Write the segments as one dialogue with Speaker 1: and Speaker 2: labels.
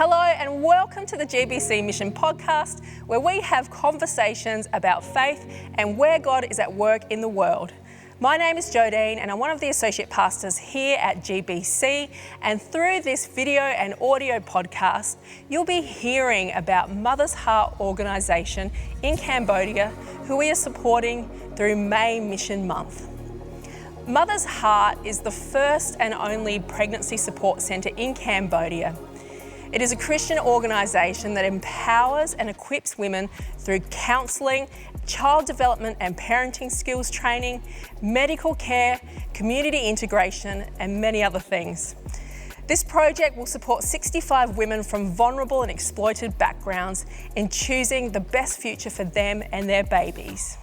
Speaker 1: Hello and welcome to the GBC Mission Podcast, where we have conversations about faith and where God is at work in the world. My name is Jodine and I'm one of the associate pastors here at GBC, and through this video and audio podcast, you'll be hearing about Mother's Heart organisation in Cambodia, who we are supporting through May Mission Month. Mother's Heart is the first and only pregnancy support centre in Cambodia. It is a Christian organisation that empowers and equips women through counselling, child development and parenting skills training, medical care, community integration, and many other things. This project will support 65 women from vulnerable and exploited backgrounds in choosing the best future for them and their babies.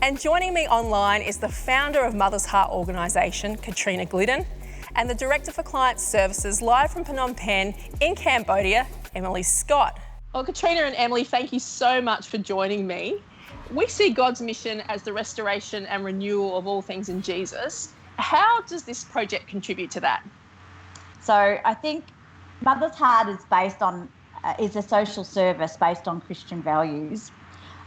Speaker 1: And joining me online is the founder of Mother's Heart organisation, Katrina Glidden, and the Director for Client Services, live from Phnom Penh in Cambodia, Emily Scott. Well, Katrina and Emily, thank you so much for joining me. We see God's mission as the restoration and renewal of all things in Jesus. How does this project contribute to that?
Speaker 2: So I think Mother's Heart is a social service based on Christian values.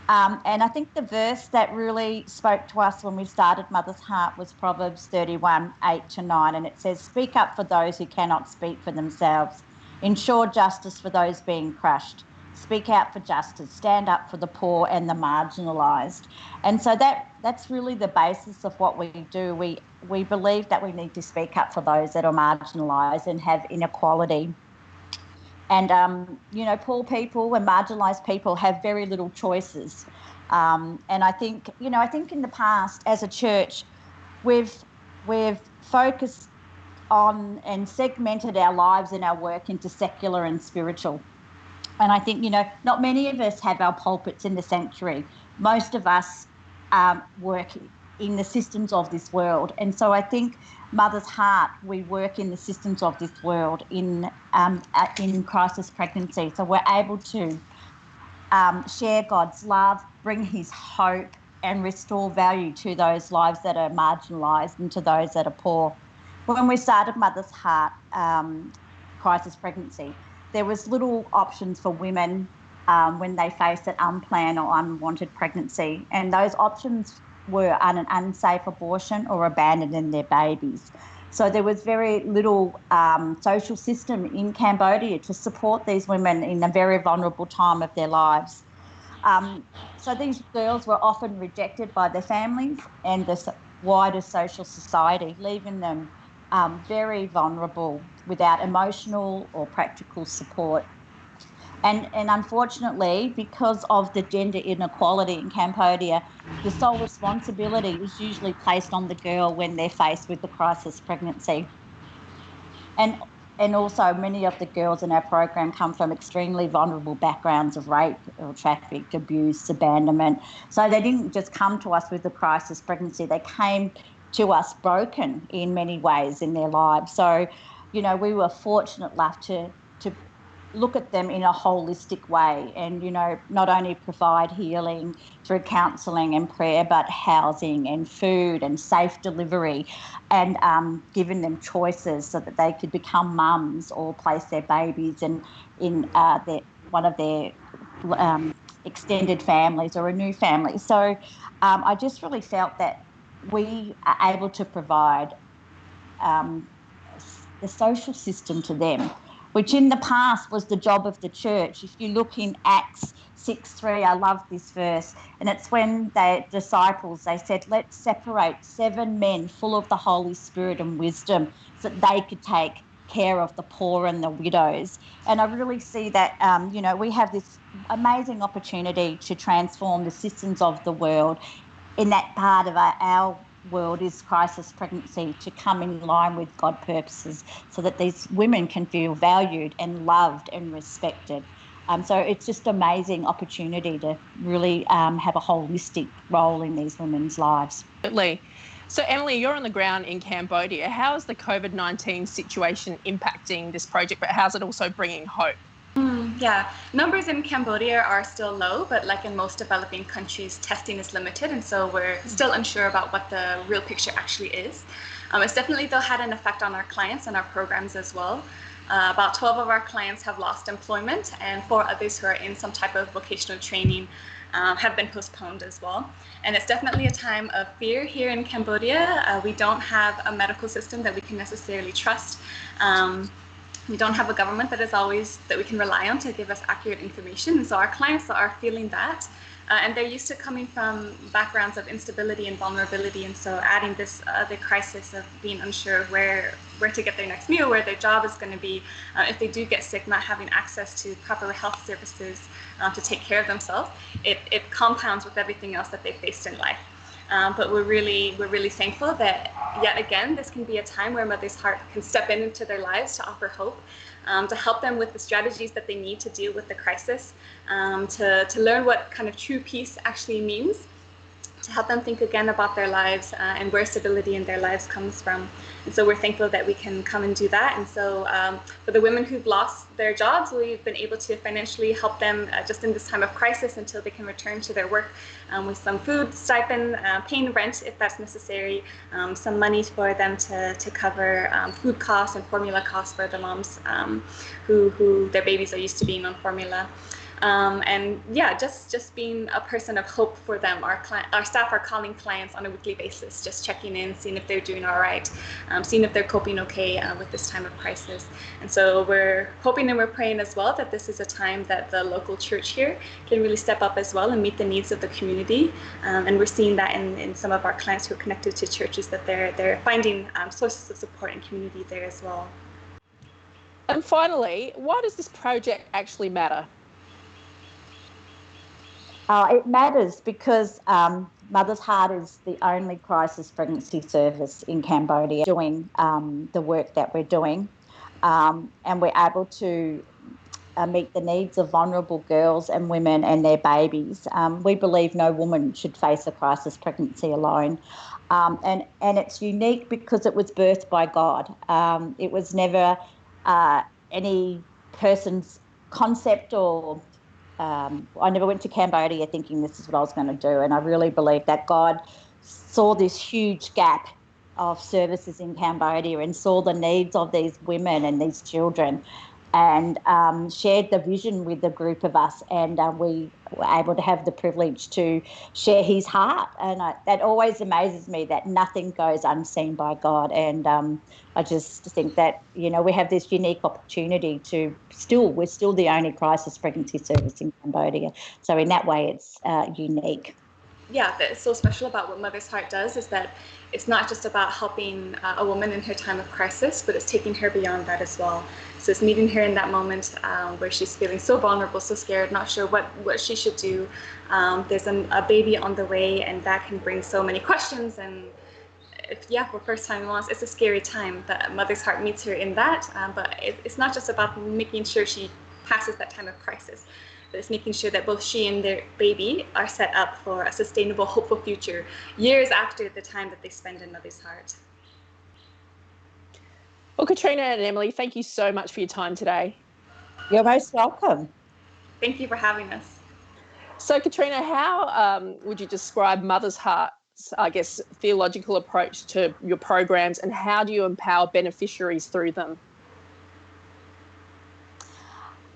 Speaker 2: And I think the verse that really spoke to us when we started Mother's Heart was Proverbs 31, 8-9. And it says, "Speak up for those who cannot speak for themselves. Ensure justice for those being crushed. Speak out for justice. Stand up for the poor and the marginalised." And so that's really the basis of what we do. We believe that we need to speak up for those that are marginalised and have inequality. And, poor people and marginalised people have very little choices. And I think in the past, as a church, we've focused on and segmented our lives and our work into secular and spiritual. And I think, not many of us have our pulpits in the sanctuary. Most of us work in the systems of this world. And so I think Mother's Heart, we work in the systems of this world in crisis pregnancy. So we're able to share God's love, bring his hope and restore value to those lives that are marginalised and to those that are poor. When we started Mother's Heart crisis pregnancy, there was little options for women when they faced an unplanned or unwanted pregnancy. And those options were an unsafe abortion or abandoning their babies. So there was very little social system in Cambodia to support these women in a very vulnerable time of their lives. So these girls were often rejected by their families and the wider social society, leaving them very vulnerable without emotional or practical support. And unfortunately, because of the gender inequality in Cambodia, the sole responsibility is usually placed on the girl when they're faced with the crisis pregnancy. And also many of the girls in our program come from extremely vulnerable backgrounds of rape or traffic, abuse, abandonment. So they didn't just come to us with the crisis pregnancy, they came to us broken in many ways in their lives. So, we were fortunate enough to look at them in a holistic way and, not only provide healing through counselling and prayer, but housing and food and safe delivery and giving them choices so that they could become mums or place their babies in one of their extended families or a new family. So I just really felt that we are able to provide the social system to them, which in the past was the job of the church. If you look in Acts 6:3, I love this verse, and it's when the disciples, they said, "Let's separate 7 men full of the Holy Spirit and wisdom so that they could take care of the poor and the widows." And I really see that, we have this amazing opportunity to transform the systems of the world. In that part of our world is crisis pregnancy, to come in line with God's purposes so that these women can feel valued and loved and respected. So it's just an amazing opportunity to really have a holistic role in these women's lives.
Speaker 1: Absolutely. So Emily, you're on the ground in Cambodia. How is the COVID-19 situation impacting this project, but how's it also bringing hope?
Speaker 3: Yeah, numbers in Cambodia are still low, but like in most developing countries, testing is limited, and so we're still unsure about what the real picture actually is. It's definitely, though, had an effect on our clients and our programs as well. About 12 of our clients have lost employment, and 4 others who are in some type of vocational training have been postponed as well. And it's definitely a time of fear here in Cambodia. We don't have a medical system that we can necessarily trust. We don't have a government that we can rely on to give us accurate information. And so our clients are feeling that. And they're used to coming from backgrounds of instability and vulnerability. And so adding this other crisis of being unsure of where to get their next meal, where their job is going to be, if they do get sick, not having access to proper health services to take care of themselves, it compounds with everything else that they faced in life. But we're really thankful that yet again, this can be a time where Mother's Heart can step into their lives to offer hope, to help them with the strategies that they need to deal with the crisis, to learn what kind of true peace actually means, to help them think again about their lives and where stability in their lives comes from. And so we're thankful that we can come and do that. And so for the women who've lost their jobs, we've been able to financially help them just in this time of crisis until they can return to their work with some food stipend, paying rent if that's necessary, some money for them to cover food costs and formula costs for the moms who their babies are used to being on formula. And yeah, just being a person of hope for them. Our staff are calling clients on a weekly basis, just checking in, seeing if they're doing all right, seeing if they're coping okay with this time of crisis. And so we're hoping and we're praying as well that this is a time that the local church here can really step up as well and meet the needs of the community. And we're seeing that in some of our clients who are connected to churches, that they're finding sources of support and community there as well.
Speaker 1: And finally, why does this project actually matter?
Speaker 2: It matters because Mother's Heart is the only crisis pregnancy service in Cambodia doing the work that we're doing, and we're able to meet the needs of vulnerable girls and women and their babies. We believe no woman should face a crisis pregnancy alone, and it's unique because it was birthed by God. It was never any person's concept or I never went to Cambodia thinking this is what I was going to do. And I really believe that God saw this huge gap of services in Cambodia and saw the needs of these women and these children, and shared the vision with a group of us. And we were able to have the privilege to share his heart. And that always amazes me, that nothing goes unseen by God. And I just think that, we have this unique opportunity we're still the only crisis pregnancy service in Cambodia. So in that way, it's unique.
Speaker 3: Yeah, that's so special about what Mother's Heart does is that it's not just about helping a woman in her time of crisis, but it's taking her beyond that as well. So it's meeting her in that moment where she's feeling so vulnerable, so scared, not sure what she should do. There's a baby on the way, and that can bring so many questions. And for first-time moms, it's a scary time. That Mother's Heart meets her in that, but it's not just about making sure she passes that time of crisis. But it's making sure that both she and their baby are set up for a sustainable, hopeful future years after the time that they spend in Mother's Heart.
Speaker 1: Well, Katrina and Emily, thank you so much for your time today.
Speaker 2: You're most welcome.
Speaker 3: Thank you for having us.
Speaker 1: So, Katrina, how would you describe Mother's Heart's, theological approach to your programs, and how do you empower beneficiaries through them?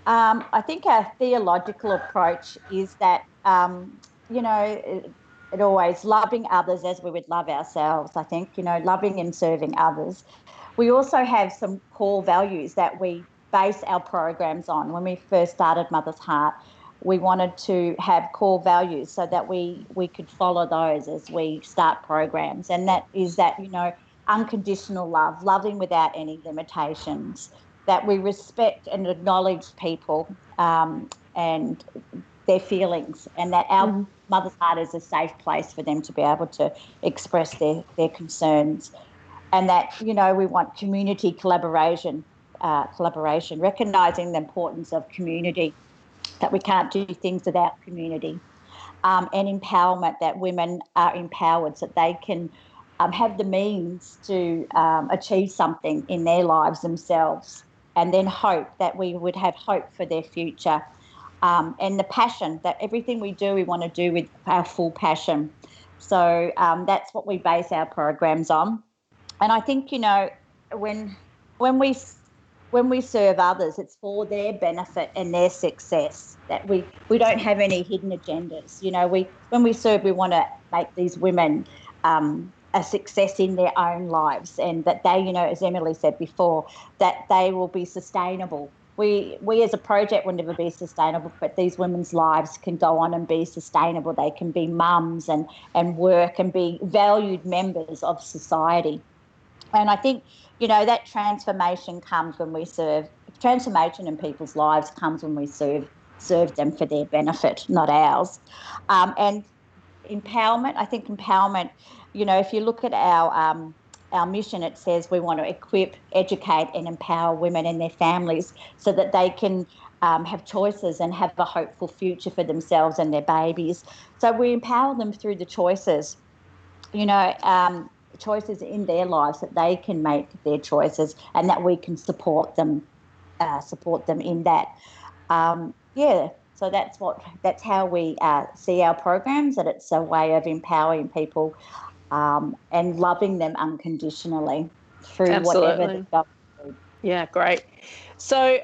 Speaker 2: I think our theological approach is that, it always loving others as we would love ourselves, I think, loving and serving others. We also have some core values that we base our programs on. When we first started Mother's Heart, we wanted to have core values so that we could follow those as we start programs. And that is that, unconditional love, loving without any limitations, that we respect and acknowledge people and their feelings, and that our Mother's Heart is a safe place for them to be able to express their concerns. And that, we want community collaboration, recognising the importance of community, that we can't do things without community, and empowerment, that women are empowered so that they can have the means to achieve something in their lives themselves. And then hope, that we would have hope for their future. And the passion, that everything we do, we want to do with our full passion. So that's what we base our programs on. And I think, when when we serve others, it's for their benefit and their success. That we don't have any hidden agendas. When we serve, we want to make these women a success in their own lives, and that they, as Emily said before, that they will be sustainable. We as a project will never be sustainable, but these women's lives can go on and be sustainable. They can be mums and work and be valued members of society. And I think, that transformation comes when we serve. Transformation in people's lives comes when we serve them for their benefit, not ours. And empowerment, I think empowerment, if you look at our mission, it says we want to equip, educate and empower women and their families so that they can have choices and have a hopeful future for themselves and their babies. So we empower them through the choices, choices in their lives, that they can make their choices and that we can support them in that. So that's how we see our programs, that it's a way of empowering people and loving them unconditionally through
Speaker 1: Absolutely.
Speaker 2: whatever they're going through.
Speaker 1: Yeah, great. So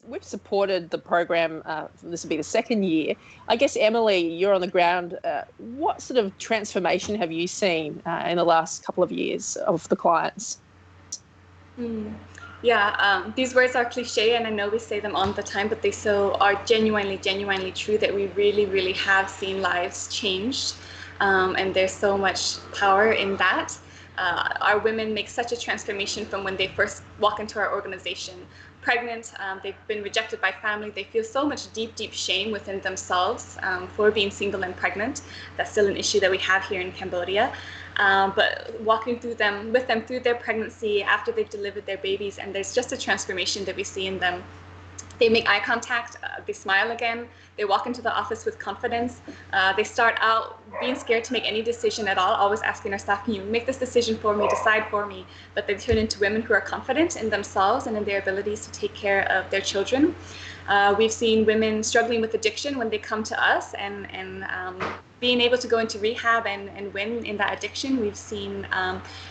Speaker 1: we've supported the program. This will be the second year. I guess, Emily, you're on the ground. What sort of transformation have you seen in the last couple of years of the clients?
Speaker 3: Yeah, these words are cliche, and I know we say them all the time, but they so are genuinely true, that we really, really have seen lives changed, and there's so much power in that. Our women make such a transformation from when they first walk into our organization. Pregnant, they've been rejected by family, they feel so much deep shame within themselves for being single and pregnant. That's still an issue that we have here in Cambodia. But walking with them through their pregnancy, after they've delivered their babies, and there's just a transformation that we see in them. They make eye contact, they smile again, they walk into the office with confidence. They start out being scared to make any decision at all, always asking our staff, can you make this decision for me, decide for me? But they turn into women who are confident in themselves and in their abilities to take care of their children. We've seen women struggling with addiction when they come to us, and being able to go into rehab and win in that addiction. We've seen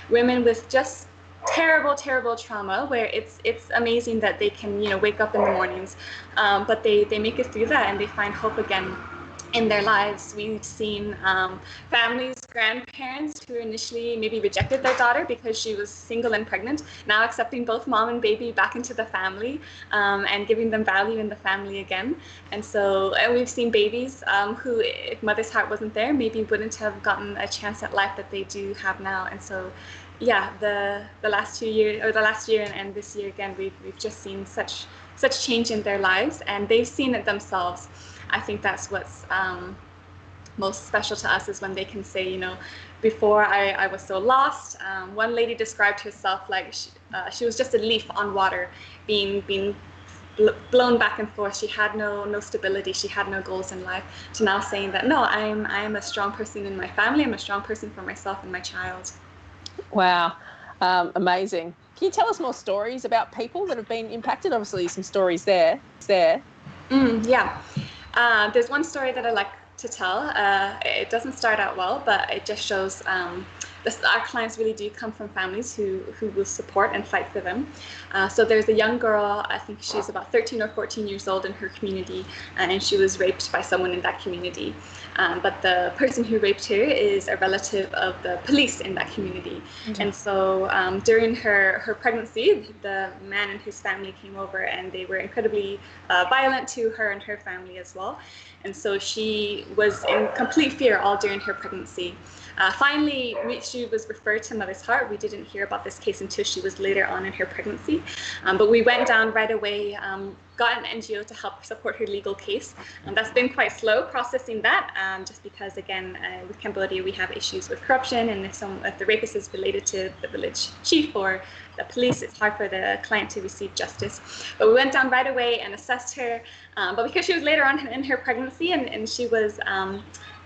Speaker 3: women with just terrible trauma, where it's amazing that they can wake up in the mornings, but they make it through that and they find hope again in their lives. We've seen families, grandparents who initially maybe rejected their daughter because she was single and pregnant, now accepting both mom and baby back into the family, and giving them value in the family again. And we've seen babies who, if mother's heart wasn't there, maybe wouldn't have gotten a chance at life that they do have now. And so yeah, the last 2 years, or the last year and this year again, we've just seen such change in their lives, and they've seen it themselves. I think that's what's most special to us, is when they can say, before I was so lost. One lady described herself like she was just a leaf on water, being blown back and forth. She had no stability. She had no goals in life. To now saying that, no, I am a strong person in my family. I'm a strong person for myself and my child.
Speaker 1: Wow, amazing. Can you tell us more stories about people that have been impacted? Obviously, some stories there.
Speaker 3: Yeah. There's one story that I like to tell. It doesn't start out well, but it just shows our clients really do come from families who will support and fight for them. So there's a young girl, I think she's about 13 or 14 years old in her community, and she was raped by someone in that community. But the person who raped her is a relative of the police in that community. Mm-hmm. And so during her pregnancy, the man and his family came over, and they were incredibly violent to her and her family as well. And so she was in complete fear all during her pregnancy. Finally, she was referred to Mother's Heart. We didn't hear about this case until she was later on in her pregnancy. But we went down right away, got an NGO to help support her legal case. That's been quite slow processing that, just because, again, with Cambodia, we have issues with corruption, and if the rapist is related to the village chief or the police, it's hard for the client to receive justice. But we went down right away and assessed her. But because she was later on in her pregnancy, and she was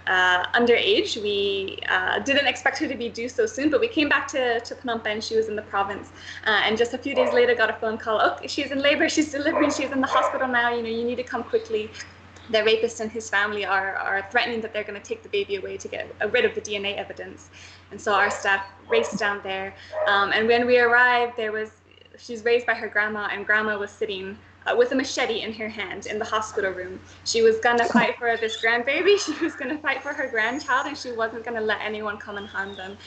Speaker 3: underage, we didn't expect her to be due so soon, but we came back to Phnom Penh. She was in the province, and just a few days later got a phone call. Oh, she's in labor, she's delivering, she's in the hospital now, you need to come quickly. The rapist and his family are threatening that they're going to take the baby away to get rid of the DNA evidence. And so our staff raced down there, and when we arrived, there was she's raised by her grandma, and grandma was sitting with a machete in her hand in the hospital room. She was gonna fight for this grandbaby. She was gonna fight for her grandchild, and she wasn't gonna let anyone come and harm them.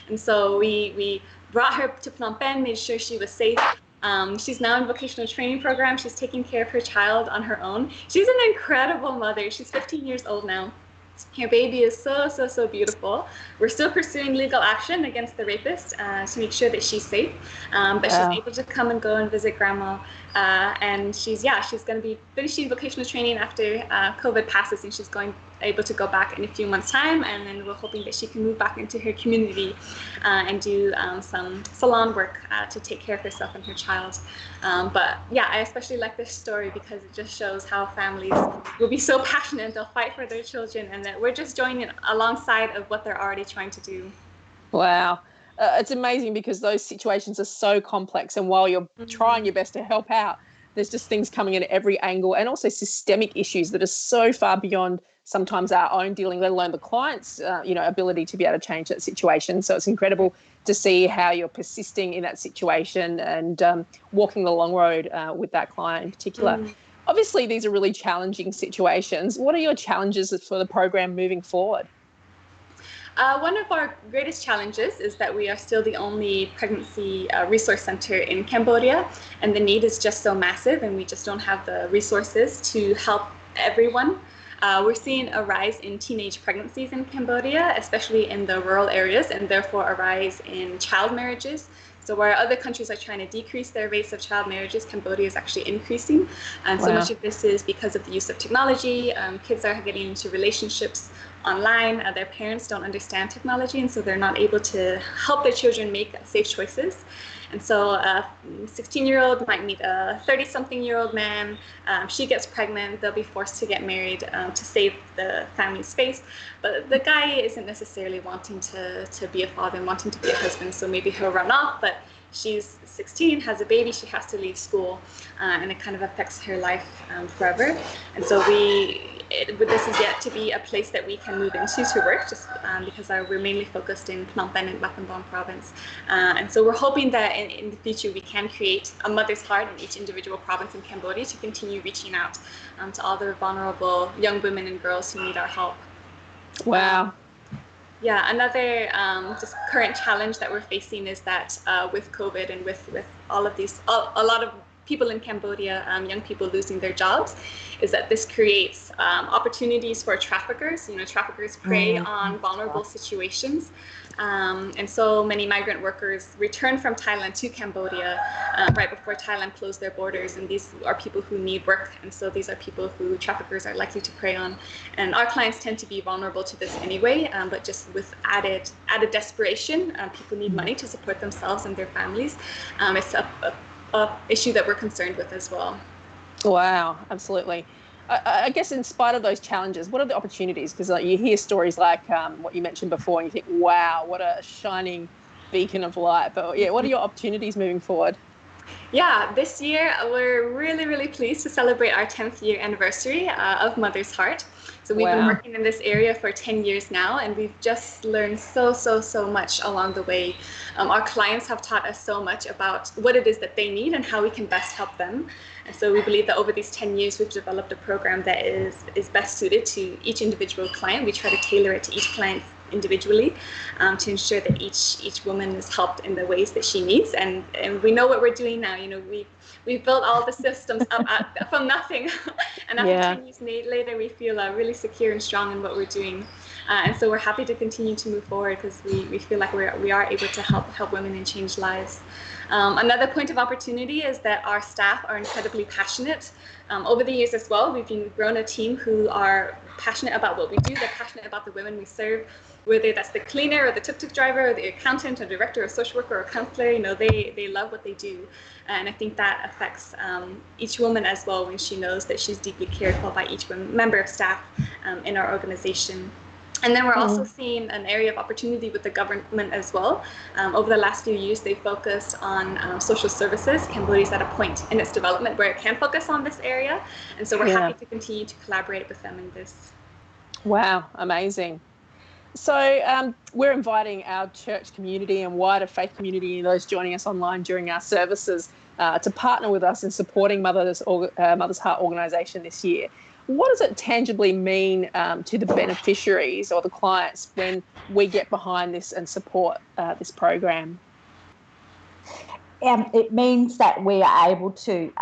Speaker 3: And so we brought her to Phnom Penh, made sure she was safe. She's now in vocational training program. She's taking care of her child on her own. She's an incredible mother. She's 15 years old now. Her baby is so beautiful. We're still pursuing legal action against the rapist to make sure that she's safe. But she's able to come and go and visit grandma. And she's going to be finishing vocational training after COVID passes, and she's able to go back in a few months' time. And then we're hoping that she can move back into her community and do some salon work to take care of herself and her child. But yeah, I especially like this story because it just shows how families will be so passionate and they'll fight for their children, and that we're just joining alongside of what they're already trying to do.
Speaker 1: Wow. It's amazing because those situations are so complex, and while you're trying your best to help out, there's just things coming in at every angle, and also systemic issues that are so far beyond sometimes our own dealing, let alone the client's ability to be able to change that situation. So it's incredible to see how you're persisting in that situation and walking the long road with that client in particular. Obviously, these are really challenging situations. What are your challenges for the program moving forward?
Speaker 3: One of our greatest challenges is that we are still the only pregnancy resource center in Cambodia, and the need is just so massive, and we just don't have the resources to help everyone. We're seeing a rise in teenage pregnancies in Cambodia, especially in the rural areas, and therefore a rise in child marriages. So where other countries are trying to decrease their rates of child marriages, Cambodia is actually increasing. And so much of this is because of the use of technology. Kids are getting into relationships online. Their parents don't understand technology, and so they're not able to help their children make safe choices. And so a 16-year-old might meet a 30-something-year-old man. She gets pregnant. They'll be forced to get married to save the family's space. But the guy isn't necessarily wanting to be a father and wanting to be a husband. So maybe he'll run off, but she's 16, has a baby, she has to leave school, and it kind of affects her life forever. And so this is yet to be a place that we can move into to work, just because we're mainly focused in Phnom Penh and Battambang province. And so we're hoping that in the future we can create a mother's heart in each individual province in Cambodia to continue reaching out to all the vulnerable young women and girls who need our help.
Speaker 1: Wow.
Speaker 3: Yeah, another just current challenge that we're facing is that with COVID and with all of these, a lot of people in Cambodia, young people losing their jobs, is that this creates opportunities for traffickers. Traffickers prey on vulnerable situations. And so many migrant workers return from Thailand to Cambodia right before Thailand closed their borders. And these are people who need work. And so these are people who traffickers are likely to prey on. And our clients tend to be vulnerable to this anyway, but just with added desperation, people need money to support themselves and their families. It's a issue that we're concerned with as well.
Speaker 1: Wow, absolutely. I guess in spite of those challenges, what are the opportunities? Because you hear stories like what you mentioned before and you think, wow, what a shining beacon of light. But yeah, what are your opportunities moving forward?
Speaker 3: Yeah, this year we're really pleased to celebrate our 10th year anniversary of Mother's Heart. So we've been working in this area for 10 years now, and we've just learned so much along the way. Our clients have taught us so much about what it is that they need and how we can best help them. And so we believe that over these 10 years, we've developed a program that is best suited to each individual client. We try to tailor it to each client individually to ensure that each woman is helped in the ways that she needs. And we know what we're doing now. We've built all the systems up from nothing. And after 10 years later, we feel really secure and strong in what we're doing. And so we're happy to continue to move forward because we feel like we are able to help women and change lives. Another point of opportunity is that our staff are incredibly passionate. Over the years as well, we've grown a team who are passionate about what we do. They're passionate about the women we serve, whether that's the cleaner or the tuk-tuk driver or the accountant or director or social worker or counselor. They love what they do. And I think that affects each woman as well when she knows that she's deeply cared for by each member of staff in our organization. And then we're also seeing an area of opportunity with the government as well. Over the last few years, they focused on social services. Cambodia is at a point in its development where it can focus on this area. And so we're happy to continue to collaborate with them in this.
Speaker 1: Wow, amazing. So we're inviting our church community and wider faith community and those joining us online during our services to partner with us in supporting Mother's Heart organisation this year. What does it tangibly mean to the beneficiaries or the clients when we get behind this and support this program?
Speaker 2: It means that we are able to,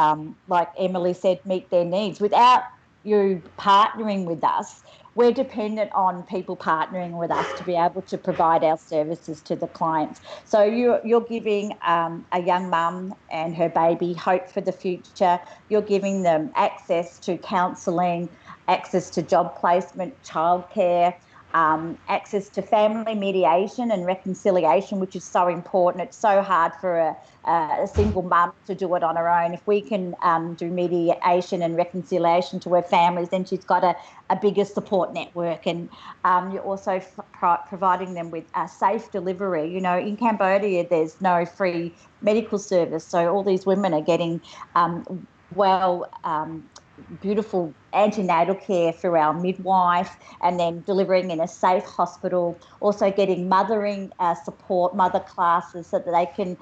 Speaker 2: like Emily said, meet their needs. Without you partnering with us, we're dependent on people partnering with us to be able to provide our services to the clients. So you're giving a young mum and her baby hope for the future. You're giving them access to counselling, access to job placement, childcare, access to family mediation and reconciliation, which is so important. It's so hard for a single mum to do it on her own. If we can do mediation and reconciliation to her families, then she's got a bigger support network. And you're also providing them with a safe delivery. You know, in Cambodia, there's no free medical service. So all these women are getting beautiful antenatal care through our midwife, and then delivering in a safe hospital, also getting mothering support, mother classes, so that they can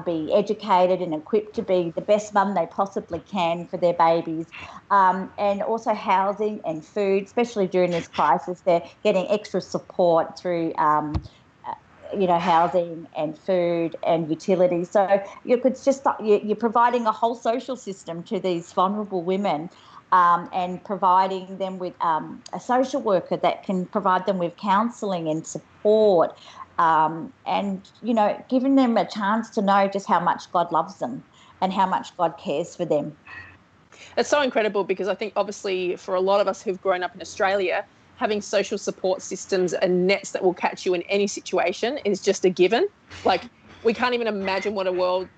Speaker 2: be educated and equipped to be the best mum they possibly can for their babies, and also housing and food, especially during this crisis. They're getting extra support through housing and food and utilities. So you're providing a whole social system to these vulnerable women, and providing them with a social worker that can provide them with counselling and support, and giving them a chance to know just how much God loves them and how much God cares for them.
Speaker 1: It's so incredible, because I think obviously for a lot of us who've grown up in Australia, having social support systems and nets that will catch you in any situation is just a given. Like, we can't even imagine what a world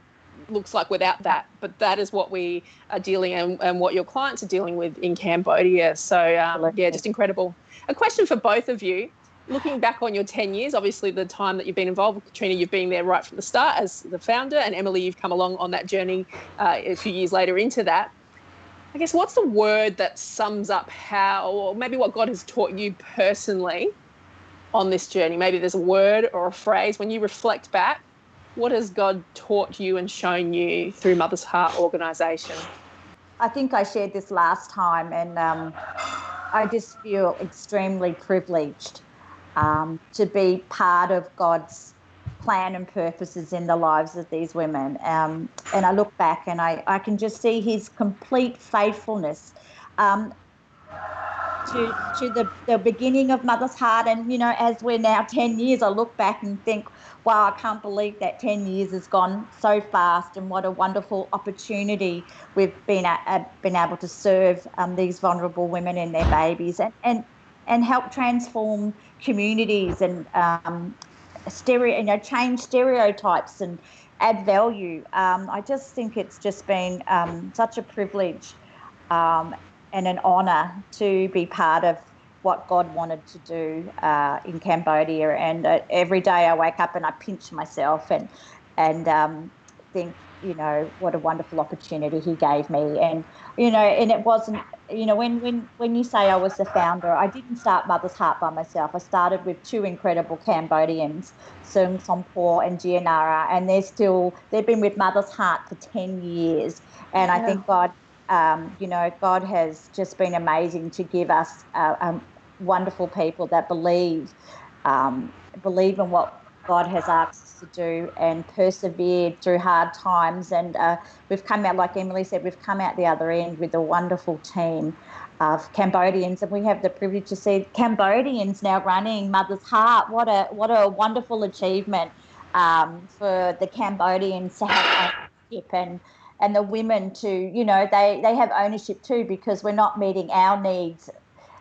Speaker 1: looks like without that. But that is what we are dealing and what your clients are dealing with in Cambodia. So, just incredible. A question for both of you. Looking back on your 10 years, obviously the time that you've been involved with Katrina, you've been there right from the start as the founder, and Emily, you've come along on that journey a few years later into that. I guess, what's the word that sums up how, or maybe what God has taught you personally on this journey? Maybe there's a word or a phrase. When you reflect back, what has God taught you and shown you through Mother's Heart organisation?
Speaker 2: I think I shared this last time, and I just feel extremely privileged to be part of God's plan and purposes in the lives of these women. And I look back and I can just see his complete faithfulness to the beginning of Mother's Heart. And, as we're now 10 years, I look back and think, wow, I can't believe that 10 years has gone so fast, and what a wonderful opportunity we've been able to serve these vulnerable women and their babies, and help transform communities and change stereotypes and add value. I just think it's just been such a privilege and an honour to be part of what God wanted to do in Cambodia. And every day I wake up and I pinch myself and think, what a wonderful opportunity he gave me. And, and it wasn't, when you say I was the founder, I didn't start Mother's Heart by myself. I started with two incredible Cambodians, Sung Sompo and Gianara, and they've been with Mother's Heart for 10 years. And I think God, God has just been amazing to give us wonderful people that believe in what God has asked us to do and persevered through hard times. And we've come out, like Emily said, we've come out the other end with a wonderful team of Cambodians, and we have the privilege to see Cambodians now running Mother's Heart. What a wonderful achievement for the Cambodians to have ownership, and the women to, they have ownership too, because we're not meeting our needs,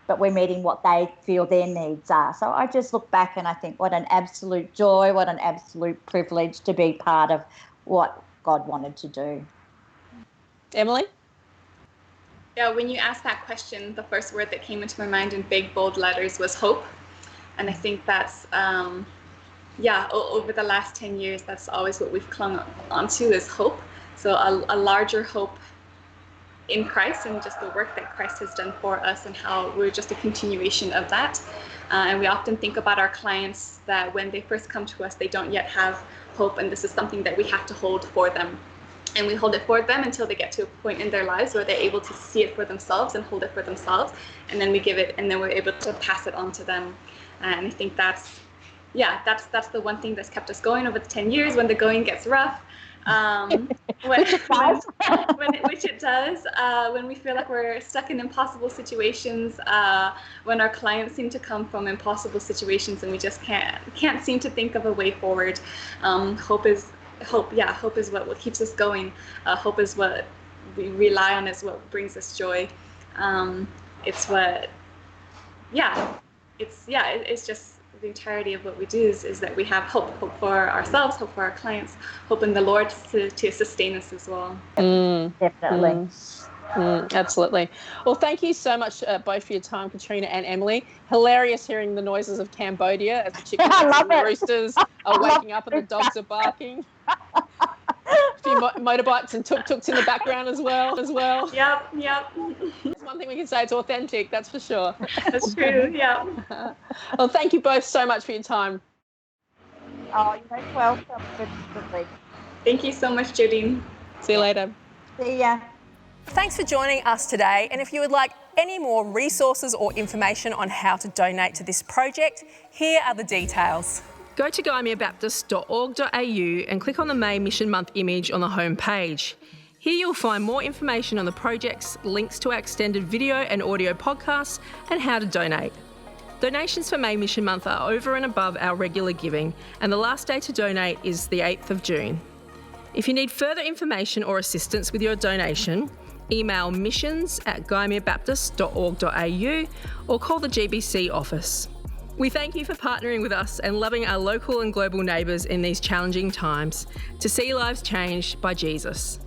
Speaker 2: but we're meeting what they feel their needs are. So I just look back and I think, what an absolute joy, what an absolute privilege to be part of what God wanted to do.
Speaker 1: Emily?
Speaker 3: Yeah, when you asked that question, the first word that came into my mind in big, bold letters was hope. And I think that's, over the last 10 years, that's always what we've clung onto, is hope. So a larger hope in Christ, and just the work that Christ has done for us, and how we're just a continuation of that. And we often think about our clients that when they first come to us, they don't yet have hope, and this is something that we have to hold for them. And we hold it for them until they get to a point in their lives where they're able to see it for themselves and hold it for themselves. And then we give it, and then we're able to pass it on to them. And I think that's the one thing that's kept us going over the 10 years when the going gets rough. Which it does. When we feel like we're stuck in impossible situations, when our clients seem to come from impossible situations and we just can't seem to think of a way forward. Hope is what keeps us going. Hope is what we rely on, is what brings us joy. It's just the entirety of what we do is that we have hope for ourselves, hope for our clients, hope in the Lord to sustain us as well.
Speaker 2: Definitely.
Speaker 1: Absolutely. Well, thank you so much both for your time, Katrina and Emily. Hilarious hearing the noises of Cambodia as the chickens and the roosters are waking up and the dogs are barking. A few motorbikes and tuk-tuks in the background as well.
Speaker 3: Yep.
Speaker 1: There's one thing we can say, it's authentic, that's for sure.
Speaker 3: That's true, yeah.
Speaker 1: Well, thank you both so much for your time.
Speaker 2: Oh, you're most welcome. Good.
Speaker 3: Thank you so much, Jodine.
Speaker 1: See you later.
Speaker 2: See ya.
Speaker 1: Thanks for joining us today, and if you would like any more resources or information on how to donate to this project, here are the details. Go to guymeabaptist.org.au and click on the May Mission Month image on the home page. Here you'll find more information on the projects, links to our extended video and audio podcasts, and how to donate. Donations for May Mission Month are over and above our regular giving, and the last day to donate is the 8th of June. If you need further information or assistance with your donation, email missions@guymeabaptist.org.au or call the GBC office. We thank you for partnering with us and loving our local and global neighbours in these challenging times to see lives changed by Jesus.